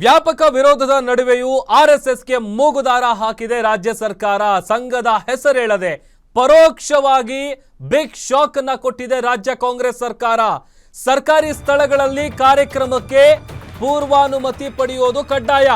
ವ್ಯಾಪಕ ವಿರೋಧದ ನಡುವೆಯೂ ಆರ್ಎಸ್ಎಸ್ಗೆ ಮೂಗುದಾರ ಹಾಕಿದೆ ರಾಜ್ಯ ಸರ್ಕಾರ. ಸಂಘದ ಹೆಸರೇಳದೆ ಪರೋಕ್ಷವಾಗಿ ಬಿಗ್ ಶಾಕ್ ಅನ್ನು ಕೊಟ್ಟಿದೆ ರಾಜ್ಯ ಕಾಂಗ್ರೆಸ್ ಸರ್ಕಾರ. ಸರ್ಕಾರಿ ಸ್ಥಳಗಳಲ್ಲಿ ಕಾರ್ಯಕ್ರಮಕ್ಕೆ ಪೂರ್ವಾನುಮತಿ ಪಡೆಯುವುದು ಕಡ್ಡಾಯ.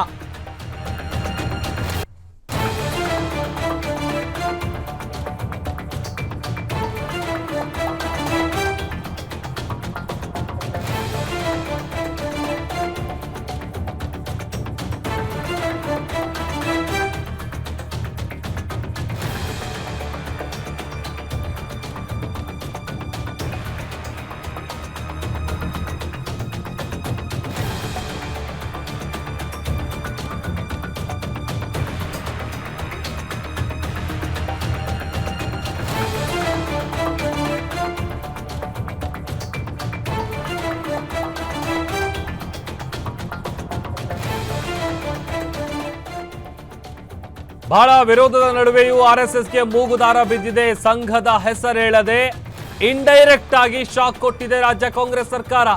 ಬಹಳ ವಿರೋಧದ ನಡುವೆಯೂ ಆರ್ಎಸ್ಎಸ್ಗೆ ಮೂಗುದಾರ ಬಿದ್ದಿದೆ. ಸಂಘದ ಹೆಸರೇಳದೆ ಇಂಡೈರೆಕ್ಟ್ ಆಗಿ ಶಾಕ್ ಕೊಟ್ಟಿದೆ ರಾಜ್ಯ ಕಾಂಗ್ರೆಸ್ ಸರ್ಕಾರ.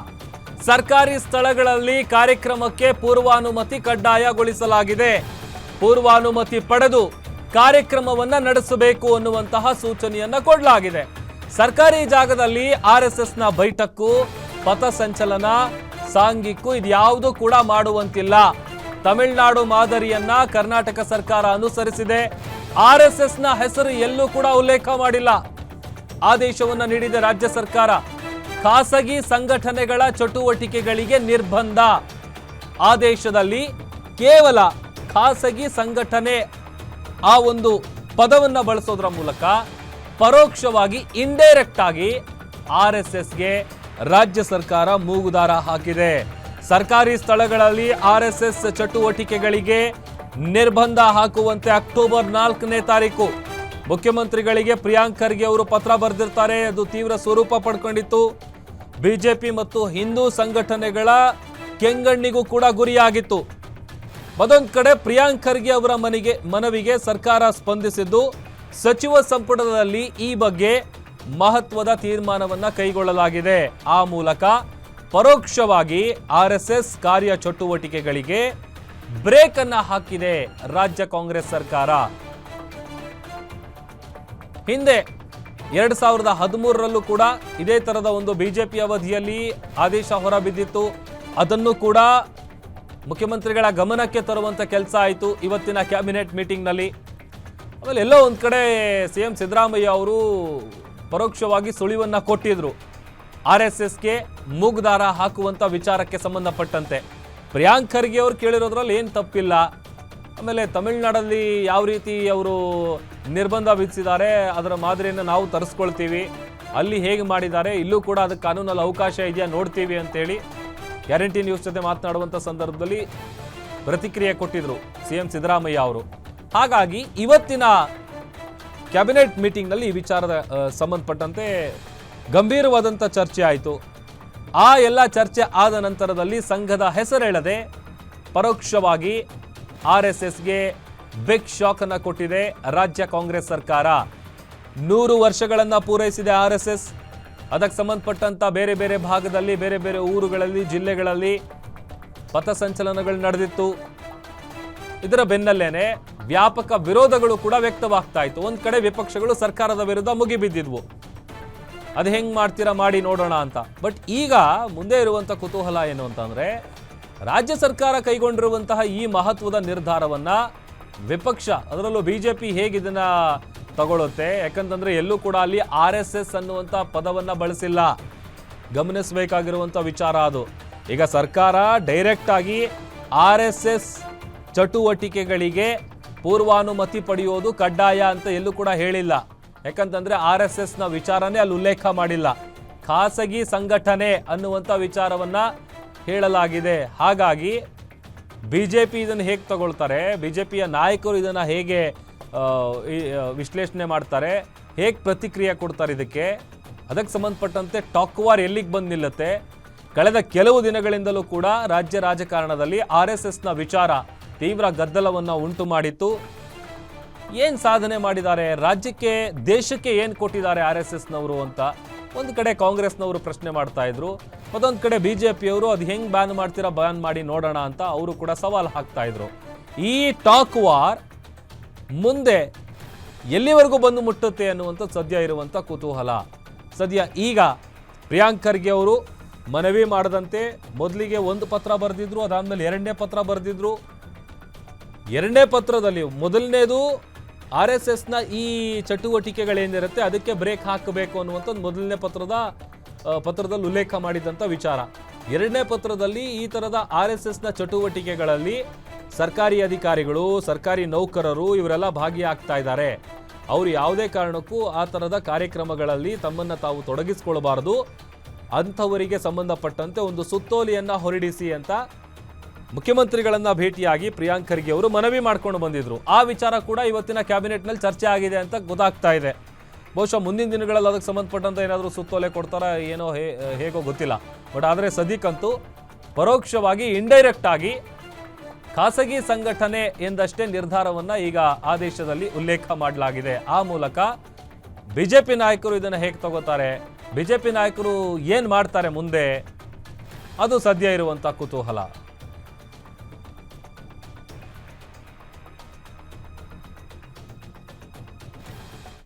ಸರ್ಕಾರಿ ಸ್ಥಳಗಳಲ್ಲಿ ಕಾರ್ಯಕ್ರಮಕ್ಕೆ ಪೂರ್ವಾನುಮತಿ ಕಡ್ಡಾಯಗೊಳಿಸಲಾಗಿದೆ. ಪೂರ್ವಾನುಮತಿ ಪಡೆದು ಕಾರ್ಯಕ್ರಮವನ್ನ ನಡೆಸಬೇಕು ಅನ್ನುವಂತಹ ಸೂಚನೆಯನ್ನ ಕೊಡಲಾಗಿದೆ. ಸರ್ಕಾರಿ ಜಾಗದಲ್ಲಿ ಆರ್ಎಸ್ಎಸ್ನ ಬೈಠಕ್ಕು, ಪಥಸಂಚಲನ, ಸಾಂಘಿಕು ಇದ್ಯಾವುದೂ ಕೂಡ ಮಾಡುವಂತಿಲ್ಲ. ತಮಿಳುನಾಡು ಮಾದರಿಯನ್ನ ಕರ್ನಾಟಕ ಸರ್ಕಾರ ಅನುಸರಿಸಿದೆ. ಆರ್ಎಸ್ಎಸ್ನ ಹೆಸರು ಎಲ್ಲೂ ಕೂಡ ಉಲ್ಲೇಖ ಮಾಡಿಲ್ಲ. ಆದೇಶವನ್ನ ನೀಡಿದೆ ರಾಜ್ಯ ಸರ್ಕಾರ. ಖಾಸಗಿ ಸಂಘಟನೆಗಳ ಚಟುವಟಿಕೆಗಳಿಗೆ ನಿರ್ಬಂಧ. ಆದೇಶದಲ್ಲಿ ಕೇವಲ ಖಾಸಗಿ ಸಂಘಟನೆ ಆ ಒಂದು ಪದವನ್ನ ಬಳಸೋದ್ರ ಮೂಲಕ ಪರೋಕ್ಷವಾಗಿ ಇಂಡೈರೆಕ್ಟ್ ಆಗಿ ಆರ್ಎಸ್ಎಸ್ಗೆ ರಾಜ್ಯ ಸರ್ಕಾರ ಮೂಗುದಾರ ಹಾಕಿದೆ. ಸರ್ಕಾರಿ ಸ್ಥಳಗಳಲ್ಲಿ ಆರ್ಎಸ್ಎಸ್ ಚಟುವಟಿಕೆಗಳಿಗೆ ನಿರ್ಬಂಧ ಹಾಕುವಂತೆ ಅಕ್ಟೋಬರ್ 4ನೇ ತಾರೀಕು ಮುಖ್ಯಮಂತ್ರಿಗಳಿಗೆ ಪ್ರಿಯಾಂಕ್ ಖರ್ಗೆ ಅವರು ಪತ್ರ ಬರೆದಿರ್ತಾರೆ. ಅದು ತೀವ್ರ ಸ್ವರೂಪ ಪಡ್ಕೊಂಡಿತ್ತು. ಬಿಜೆಪಿ ಮತ್ತು ಹಿಂದೂ ಸಂಘಟನೆಗಳ ಕೆಂಗಣ್ಣಿಗೂ ಕೂಡ ಗುರಿಯಾಗಿತ್ತು. ಮತ್ತೊಂದು ಕಡೆ ಪ್ರಿಯಾಂಕ್ ಖರ್ಗೆ ಅವರ ಮನವಿಗೆ ಸರ್ಕಾರ ಸ್ಪಂದಿಸಿದ್ದು ಸಚಿವ ಸಂಪುಟದಲ್ಲಿ ಈ ಬಗ್ಗೆ ಮಹತ್ವದ ತೀರ್ಮಾನವನ್ನ ಕೈಗೊಳ್ಳಲಾಗಿದೆ. ಆ ಮೂಲಕ ಪರೋಕ್ಷವಾಗಿ ಆರ್ಎಸ್ಎಸ್ ಕಾರ್ಯ ಚಟುವಟಿಕೆಗಳಿಗೆ ಬ್ರೇಕ್ ಅನ್ನ ಹಾಕಿದೆ ರಾಜ್ಯ ಕಾಂಗ್ರೆಸ್ ಸರ್ಕಾರ. ಹಿಂದೆ 2013ರಲ್ಲೂ ಕೂಡ ಇದೇ ತರದ ಒಂದು ಬಿಜೆಪಿ ಅವಧಿಯಲ್ಲಿ ಆದೇಶ ಹೊರಬಿದ್ದಿತ್ತು. ಅದನ್ನು ಕೂಡ ಮುಖ್ಯಮಂತ್ರಿಗಳ ಗಮನಕ್ಕೆ ತರುವಂತ ಕೆಲಸ ಆಯಿತು ಇವತ್ತಿನ ಕ್ಯಾಬಿನೆಟ್ ಮೀಟಿಂಗ್ನಲ್ಲಿ. ಆಮೇಲೆ ಎಲ್ಲೋ ಒಂದು ಕಡೆ ಸಿಎಂ ಸಿದ್ದರಾಮಯ್ಯ ಅವರು ಪರೋಕ್ಷವಾಗಿ ಸುಳಿವನ್ನ ಕೊಟ್ಟಿದ್ರು ಆರ್ಎಸ್ಎಸ್ಗೆ ಮೂಗುದಾರ ಹಾಕುವಂತ ವಿಚಾರಕ್ಕೆ ಸಂಬಂಧಪಟ್ಟಂತೆ. ಪ್ರಿಯಾಂಕ್ ಖರ್ಗೆ ಅವರು ಕೇಳಿರೋದ್ರಲ್ಲಿ ಏನು ತಪ್ಪಿಲ್ಲ. ಆಮೇಲೆ ತಮಿಳುನಾಡಲ್ಲಿ ಯಾವ ರೀತಿ ಅವರು ನಿರ್ಬಂಧ ವಿಧಿಸಿದ್ದಾರೆ ಅದರ ಮಾದರಿಯನ್ನು ನಾವು ತರಿಸ್ಕೊಳ್ತೀವಿ, ಅಲ್ಲಿ ಹೇಗೆ ಮಾಡಿದ್ದಾರೆ ಇಲ್ಲೂ ಕೂಡ ಅದಕ್ಕೆ ಕಾನೂನಲ್ಲಿ ಅವಕಾಶ ಇದೆಯಾ ನೋಡ್ತೀವಿ ಅಂತೇಳಿ ಗ್ಯಾರಂಟಿ ನ್ಯೂಸ್ ಜೊತೆ ಮಾತನಾಡುವಂಥ ಸಂದರ್ಭದಲ್ಲಿ ಪ್ರತಿಕ್ರಿಯೆ ಕೊಟ್ಟಿದ್ರು ಸಿಎಂ ಸಿದ್ದರಾಮಯ್ಯ ಅವರು. ಹಾಗಾಗಿ ಇವತ್ತಿನ ಕ್ಯಾಬಿನೆಟ್ ಮೀಟಿಂಗ್ನಲ್ಲಿ ಈ ವಿಚಾರದ ಸಂಬಂಧಪಟ್ಟಂತೆ ಗಂಭೀರವಾದಂಥ ಚರ್ಚೆ ಆಯಿತು. ಆ ಎಲ್ಲ ಚರ್ಚೆ ಆದ ನಂತರದಲ್ಲಿ ಸಂಘದ ಹೆಸರೇಳದೆ ಪರೋಕ್ಷವಾಗಿ ಆರ್ಎಸ್ಎಸ್ಗೆ ಬಿಗ್ ಶಾಕ್ ಅನ್ನು ಕೊಟ್ಟಿದೆ ರಾಜ್ಯ ಕಾಂಗ್ರೆಸ್ ಸರ್ಕಾರ. 100 ವರ್ಷಗಳನ್ನು ಪೂರೈಸಿದೆ ಆರ್ಎಸ್ಎಸ್. ಅದಕ್ಕೆ ಸಂಬಂಧಪಟ್ಟಂತ ಬೇರೆ ಬೇರೆ ಭಾಗದಲ್ಲಿ, ಬೇರೆ ಬೇರೆ ಊರುಗಳಲ್ಲಿ, ಜಿಲ್ಲೆಗಳಲ್ಲಿ ಪಥಸಂಚಲನಗಳು ನಡೆದಿತ್ತು. ಇದರ ಬೆನ್ನಲ್ಲೇನೆ ವ್ಯಾಪಕ ವಿರೋಧಗಳು ಕೂಡ ವ್ಯಕ್ತವಾಗ್ತಾ ಇತ್ತು. ಒಂದು ಕಡೆ ವಿಪಕ್ಷಗಳು ಸರ್ಕಾರದ ವಿರುದ್ಧ ಮುಗಿಬಿದ್ದಿದ್ವು, ಅದು ಹೆಂಗೆ ಮಾಡ್ತೀರಾ ಮಾಡಿ ನೋಡೋಣ ಅಂತ. ಬಟ್ ಈಗ ಮುಂದೆ ಇರುವಂಥ ಕುತೂಹಲ ಏನು ಅಂತಂದರೆ, ರಾಜ್ಯ ಸರ್ಕಾರ ಕೈಗೊಂಡಿರುವಂತಹ ಈ ಮಹತ್ವದ ನಿರ್ಧಾರವನ್ನು ವಿಪಕ್ಷ, ಅದರಲ್ಲೂ ಬಿಜೆಪಿ ಹೇಗೆ ಇದನ್ನ ತಗೊಳುತ್ತೆ. ಯಾಕಂತಂದರೆ ಎಲ್ಲೂ ಕೂಡ ಅಲ್ಲಿ ಆರ್ಎಸ್ಎಸ್ ಅನ್ನುವಂಥ ಪದವನ್ನು ಬಳಸಿಲ್ಲ. ಗಮನಿಸಬೇಕಾಗಿರುವಂಥ ವಿಚಾರ ಅದು. ಈಗ ಸರ್ಕಾರ ಡೈರೆಕ್ಟ್ ಆಗಿ ಆರ್ಎಸ್ಎಸ್ ಚಟುವಟಿಕೆಗಳಿಗೆ ಪೂರ್ವಾನುಮತಿ ಪಡೆಯೋದು ಕಡ್ಡಾಯ ಅಂತ ಎಲ್ಲೂ ಕೂಡ ಹೇಳಿಲ್ಲ. ಯಾಕಂತಂದ್ರೆ ಆರ್ಎಸ್ಎಸ್ನ ವಿಚಾರನೇ ಅಲ್ಲಿ ಉಲ್ಲೇಖ ಮಾಡಿಲ್ಲ. ಖಾಸಗಿ ಸಂಘಟನೆ ಅನ್ನುವಂಥ ವಿಚಾರವನ್ನ ಹೇಳಲಾಗಿದೆ. ಹಾಗಾಗಿ ಬಿಜೆಪಿ ಇದನ್ನು ಹೇಗೆ ತಗೊಳ್ತಾರೆ, ಬಿಜೆಪಿಯ ನಾಯಕರು ಇದನ್ನು ಹೇಗೆ ವಿಶ್ಲೇಷಣೆ ಮಾಡ್ತಾರೆ, ಹೇಗೆ ಪ್ರತಿಕ್ರಿಯೆ ಕೊಡ್ತಾರೆ ಅದಕ್ಕೆ ಸಂಬಂಧಪಟ್ಟಂತೆ ಟಾಕ್ ವಾರ್ ಎಲ್ಲಿಗೆ ಬಂದು ನಿಲ್ಲುತ್ತೆ. ಕಳೆದ ಕೆಲವು ದಿನಗಳಿಂದಲೂ ಕೂಡ ರಾಜ್ಯ ರಾಜಕಾರಣದಲ್ಲಿ ಆರ್ಎಸ್ಎಸ್ನ ವಿಚಾರ ತೀವ್ರ ಗದ್ದಲವನ್ನು ಉಂಟು ಮಾಡಿತ್ತು. ಏನು ಸಾಧನೆ ಮಾಡಿದ್ದಾರೆ, ರಾಜ್ಯಕ್ಕೆ ದೇಶಕ್ಕೆ ಏನು ಕೊಟ್ಟಿದ್ದಾರೆ ಆರ್ಎಸ್ಎಸ್ನವರು ಅಂತ ಒಂದು ಕಡೆ ಕಾಂಗ್ರೆಸ್ನವರು ಪ್ರಶ್ನೆ ಮಾಡ್ತಾ ಇದ್ರು. ಮತ್ತೊಂದು ಕಡೆ ಬಿಜೆಪಿಯವರು ಅದು ಹೆಂಗ್ ಬ್ಯಾನ್ ಮಾಡ್ತೀರಾ ಬ್ಯಾನ್ ಮಾಡಿ ನೋಡೋಣ ಅಂತ ಅವರು ಕೂಡ ಸವಾಲು ಹಾಕ್ತಾ ಇದ್ರು. ಈ ಟಾಕ್ ವಾರ್ ಮುಂದೆ ಎಲ್ಲಿವರೆಗೂ ಬಂದು ಮುಟ್ಟುತ್ತೆ ಅನ್ನುವಂಥ ಸದ್ಯ ಇರುವಂಥ ಕುತೂಹಲ. ಸದ್ಯ ಈಗ ಪ್ರಿಯಾಂಕ್ ಖರ್ಗೆ ಅವರು ಮನವಿ ಮಾಡದಂತೆ ಮೊದಲಿಗೆ ಒಂದು ಪತ್ರ ಬರೆದಿದ್ರು, ಅದಾದ್ಮೇಲೆ ಎರಡನೇ ಪತ್ರ ಬರೆದಿದ್ರು. ಎರಡನೇ ಪತ್ರದಲ್ಲಿ ಮೊದಲನೇದು RSSನ ಈ ಚಟುವಟಿಕೆಗಳೇನಿರುತ್ತೆ ಅದಕ್ಕೆ ಬ್ರೇಕ್ ಹಾಕಬೇಕು ಅನ್ನುವಂಥದ್ದು ಮೊದಲನೇ ಪತ್ರದಲ್ಲಿ ಉಲ್ಲೇಖ ಮಾಡಿದಂಥ ವಿಚಾರ. ಎರಡನೇ ಪತ್ರದಲ್ಲಿ ಈ ಥರದ RSSನ ಚಟುವಟಿಕೆಗಳಲ್ಲಿ ಸರ್ಕಾರಿ ಅಧಿಕಾರಿಗಳು, ಸರ್ಕಾರಿ ನೌಕರರು ಇವರೆಲ್ಲ ಭಾಗಿಯಾಗ್ತಾ ಇದ್ದಾರೆ. ಅವರು ಯಾವುದೇ ಕಾರಣಕ್ಕೂ ಆ ಥರದ ಕಾರ್ಯಕ್ರಮಗಳಲ್ಲಿ ತಮ್ಮನ್ನು ತಾವು ತೊಡಗಿಸ್ಕೊಳ್ಬಾರ್ದು, ಅಂಥವರಿಗೆ ಸಂಬಂಧಪಟ್ಟಂತೆ ಒಂದು ಸುತ್ತೋಲೆಯನ್ನು ಹೊರಡಿಸಿ ಅಂತ ಮುಖ್ಯಮಂತ್ರಿಗಳನ್ನ ಭೇಟಿಯಾಗಿ ಪ್ರಿಯಾಂಕ್ ಖರ್ಗೆ ಅವರು ಮನವಿ ಮಾಡ್ಕೊಂಡು ಬಂದಿದ್ರು. ಆ ವಿಚಾರ ಕೂಡ ಇವತ್ತಿನ ಕ್ಯಾಬಿನೆಟ್ನಲ್ಲಿ ಚರ್ಚೆ ಆಗಿದೆ ಅಂತ ಗೊತ್ತಾಗ್ತಾ ಇದೆ. ಬಹುಶಃ ಮುಂದಿನ ದಿನಗಳಲ್ಲಿ ಅದಕ್ಕೆ ಸಂಬಂಧಪಟ್ಟಂತೆ ಏನಾದರೂ ಸುತ್ತೋಲೆ ಕೊಡ್ತಾರಾ ಏನೋ ಹೇಗೋ ಗೊತ್ತಿಲ್ಲ. ಬಟ್ ಆದರೆ ಸದ್ಯಕ್ಕಂತೂ ಪರೋಕ್ಷವಾಗಿ ಇಂಡೈರೆಕ್ಟ್ ಆಗಿ ಖಾಸಗಿ ಸಂಘಟನೆ ಎಂದಷ್ಟೇ ನಿರ್ಧಾರವನ್ನ ಈಗ ಆದೇಶದಲ್ಲಿ ಉಲ್ಲೇಖ ಮಾಡಲಾಗಿದೆ. ಆ ಮೂಲಕ ಬಿಜೆಪಿ ನಾಯಕರು ಇದನ್ನು ಹೇಗೆ ತಗೋತಾರೆ, ಬಿಜೆಪಿ ನಾಯಕರು ಏನು ಮಾಡ್ತಾರೆ ಮುಂದೆ, ಅದು ಸದ್ಯ ಇರುವಂಥ ಕುತೂಹಲ.